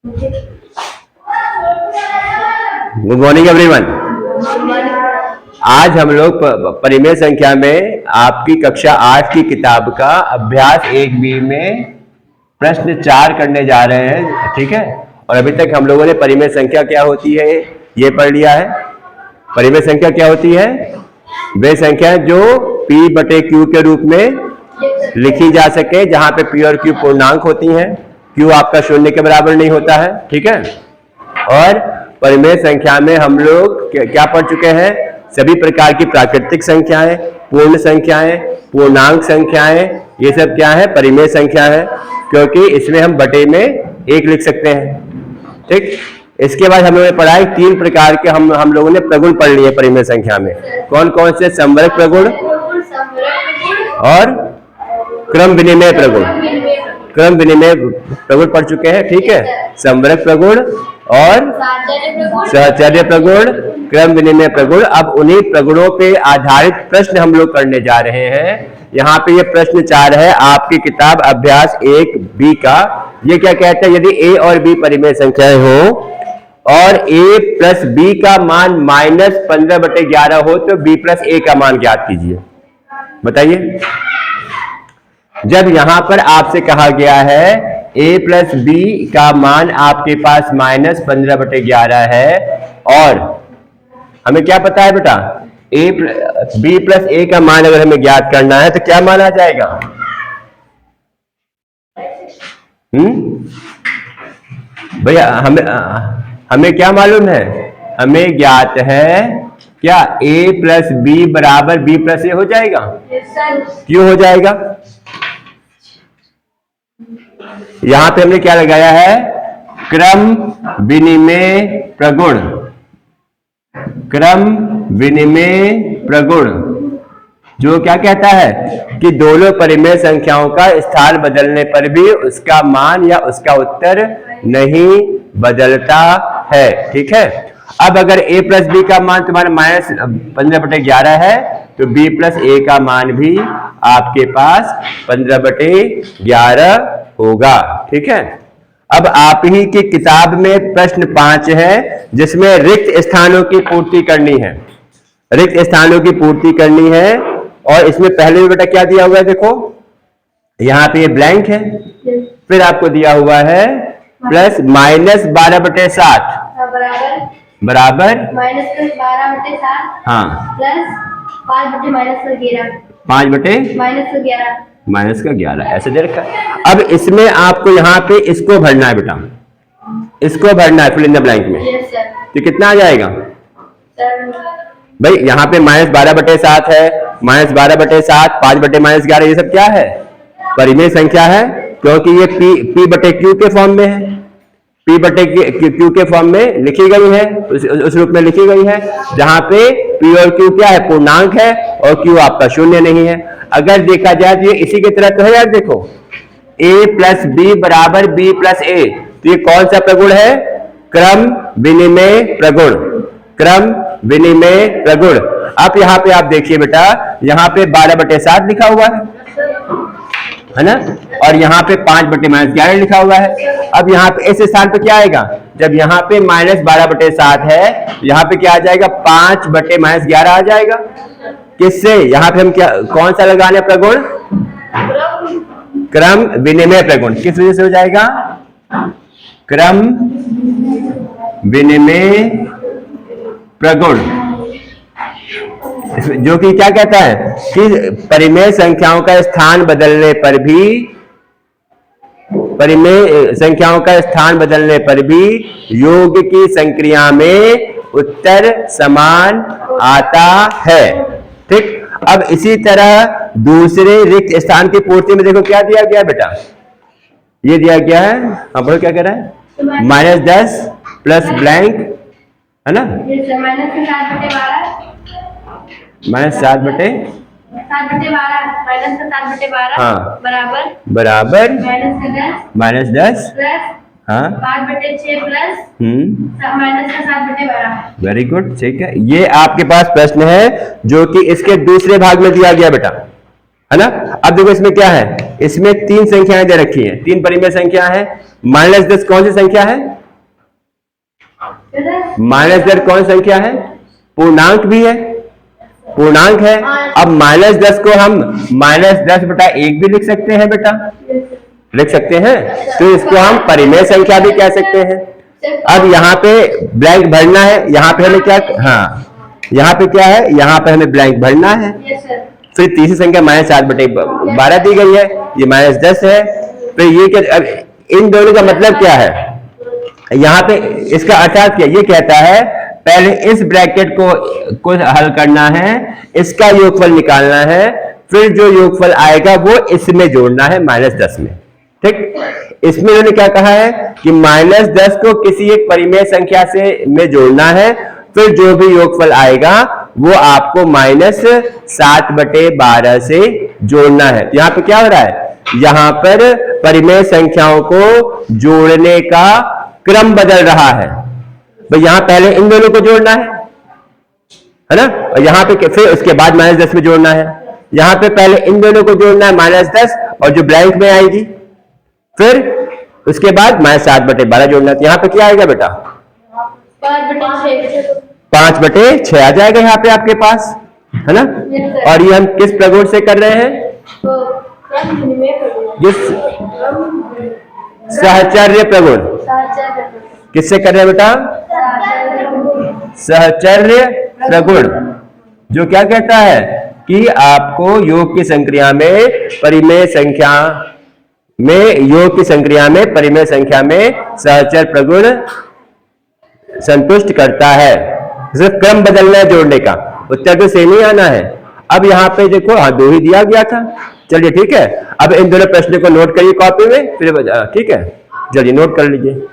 Good morning everyone. आज हम लोग परिमेय संख्या में आपकी कक्षा 8 की किताब का अभ्यास 1B में प्रश्न 4 करने जा रहे हैं, ठीक है। और अभी तक हम लोगों ने परिमेय संख्या क्या होती है ये पढ़ लिया है। परिमेय संख्या क्या होती है? वे संख्या जो P बटे Q के रूप में लिखी जा सके, जहां पे P और Q पूर्णांक होती हैं, Q आपका शून्य के बराबर नहीं होता है, ठीक है। और परिमेय संख्या में हम लोग क्या पढ़ चुके हैं? सभी प्रकार की प्राकृतिक संख्याएं, पूर्ण संख्याएं, पूर्णांक संख्याएं, ये सब क्या है? परिमेय संख्या है, क्योंकि इसमें हम बटे में 1 लिख सकते हैं, ठीक। इसके बाद हम लोगों ने पढ़ा है 3 प्रकार के हम लोगों ने प्रगुण पढ़ लिए परिमेय संख्या में। कौन कौन से? संवरक प्रगुण और क्रम विनिमय प्रगुण। क्रम विनिमय प्रगुण पढ़ चुके हैं, ठीक है। संवरक प्रगुण और सहचर्य प्रगुण, क्रम विनिमय प्रगुण। अब उन्हीं प्रगुणों पे आधारित प्रश्न हम लोग करने जा रहे हैं। यहाँ पे ये प्रश्न 4 है आपकी किताब अभ्यास 1B का। ये क्या कहते हैं? यदि A और B परिमेय संख्याएं हो और A प्लस B का मान -15/11 हो तो B प्लस A का मान ज्ञात कीजिए। बताइए। जब यहां पर आपसे कहा गया है A प्लस B का मान आपके पास -15/11 है और हमें क्या पता है बेटा? B प्लस A का मान अगर हमें ज्ञात करना है तो क्या मान आ जाएगा? भैया हमें क्या मालूम है? हमें ज्ञात है क्या A प्लस B बराबर B प्लस A हो जाएगा? क्यों हो जाएगा? यहां पे हमने क्या लगाया है? क्रम विनिमय प्रगुण। क्रम विनिमय प्रगुण जो क्या कहता है कि दोनों परिमेय संख्याओं का स्थान बदलने पर भी उसका मान या उसका उत्तर नहीं बदलता है, ठीक है। अब अगर A प्लस B का मान तुम्हारा -15/11 है तो B प्लस A का मान भी आपके पास 15/11 होगा, ठीक है। अब आप ही की किताब में प्रश्न 5 है जिसमें रिक्त स्थानों की पूर्ति करनी है। रिक्त स्थानों की पूर्ति करनी है और इसमें पहले भी बेटा क्या दिया हुआ है? देखो यहाँ पे ये ब्लैंक है, फिर आपको दिया हुआ है प्लस -12/7 बराबर -12/7 हाँ प्लस 5/-11 -11 ऐसे दे रखा है। अब इसमें आपको यहाँ पे इसको भरना है बेटा, इसको भरना है फिल इन द ब्लैंक में। तो कितना आ जाएगा भाई? यहाँ पे -12/7 है, -12/7, 5/-11, ये सब क्या है? परिमेय संख्या है, क्योंकि ये P बटे Q के फॉर्म में है। P बटे Q के फॉर्म में लिखी गई है, उस रूप में लिखी गई है जहां पे P और Q क्या है? पूर्णांक है और Q आपका शून्य नहीं है। अगर देखा जाए तो ये इसी की तरह तो है यार। देखो A प्लस B बराबर B प्लस A, तो ये कौन सा प्रगुण है? क्रम विनिमय प्रगुण। क्रम विनिमय प्रगुण। अब यहाँ पे आप देखिए बेटा, यहाँ पे 12/7 लिखा हुआ है ना, और यहाँ पे 5/-11 लिखा हुआ है। अब यहाँ पे इस स्थान पे क्या आएगा? जब यहाँ पे -12/7 है, यहाँ पे क्या आ जाएगा? 5/-11 आ जाएगा। किससे? यहाँ पे हम क्या कौन सा लगाने प्रगुण? क्रम विनिमय प्रगुण। किस वजह से हो जाएगा? क्रम विनिमय प्रगुण, जो कि क्या कहता है कि परिमेय संख्याओं का स्थान बदलने पर भी, परिमेय संख्याओं का स्थान बदलने पर भी योग की संक्रिया में उत्तर समान आता है, ठीक। अब इसी तरह दूसरे रिक्त स्थान की पूर्ति में देखो क्या दिया गया बेटा? ये दिया गया है, हाँ बोलो क्या कह रहा है? -10 प्लस ब्लैंक, है ना, -7/12 हाँ बराबर -10 हाँ 5/6 प्लस -7/12। वेरी गुड, ठीक है। ये आपके पास प्रश्न है जो कि इसके दूसरे भाग में दिया गया बेटा, है ना। अब देखो इसमें क्या है? इसमें 3 संख्याएं दे रखी हैं, 3 परिमेय संख्या है। -10 कौन सी संख्या है? -10 कौन संख्या है? पूर्णांक भी है, पूर्णांक है। अब -10 को हम -10/1 भी लिख सकते हैं बेटा, लिख सकते हैं। तो इसको हम परिमेय संख्या भी कह सकते हैं। अब यहाँ पे ब्लैंक भरना है, यहाँ पे हमें क्या, हाँ यहाँ पे क्या है, यहाँ पे हमें ब्लैंक भरना है। फिर तीसरी संख्या -7/12 दी गई है, ये -10 है। तो ये क्या, अब इन दोनों का मतलब क्या है यहाँ पे, इसका अर्थात क्या, ये कहता है पहले इस ब्रैकेट को हल करना है, इसका योगफल निकालना है, फिर जो योगफल आएगा वो इसमें जोड़ना है -10 में। ठीक, इसमें उन्होंने क्या कहा है कि -10 को किसी एक परिमेय संख्या से में जोड़ना है, फिर जो भी योगफल आएगा वो आपको -7/12 से जोड़ना है। यहाँ पे क्या हो रहा है, यहाँ पर परिमेय संख्याओं को जोड़ने का क्रम बदल रहा है। तो यहाँ पहले इन दोनों को जोड़ना है ना, और यहाँ पे फिर उसके बाद -10 में जोड़ना है। यहाँ पे पहले इन दोनों को जोड़ना है -10, और जो ब्लैंक में आएगी, फिर उसके बाद -7/12 जोड़ना है। यहाँ पे क्या आएगा बेटा, 5/6 आ जाएगा यहाँ पे आपके पास, है ना। और ये हम किस प्रगुण से कर रहे हैं, सहचर्य प्रगुण। किससे कर रहे हैं बेटा, सहचर्य प्रगुण, जो क्या कहता है कि आपको योग की संक्रिया में परिमेय संख्या में, योग की संक्रिया में परिमेय संख्या में सहचर प्रगुण संतुष्ट करता है। सिर्फ क्रम बदलना है जोड़ने का, उत्तर तो सेम ही आना है। अब यहाँ पे देखो, हाँ 2 ही दिया गया था। चलिए ठीक है, अब इन दोनों प्रश्नों को नोट करिए कॉपी में, फिर ठीक है, चलिए नोट कर लीजिए।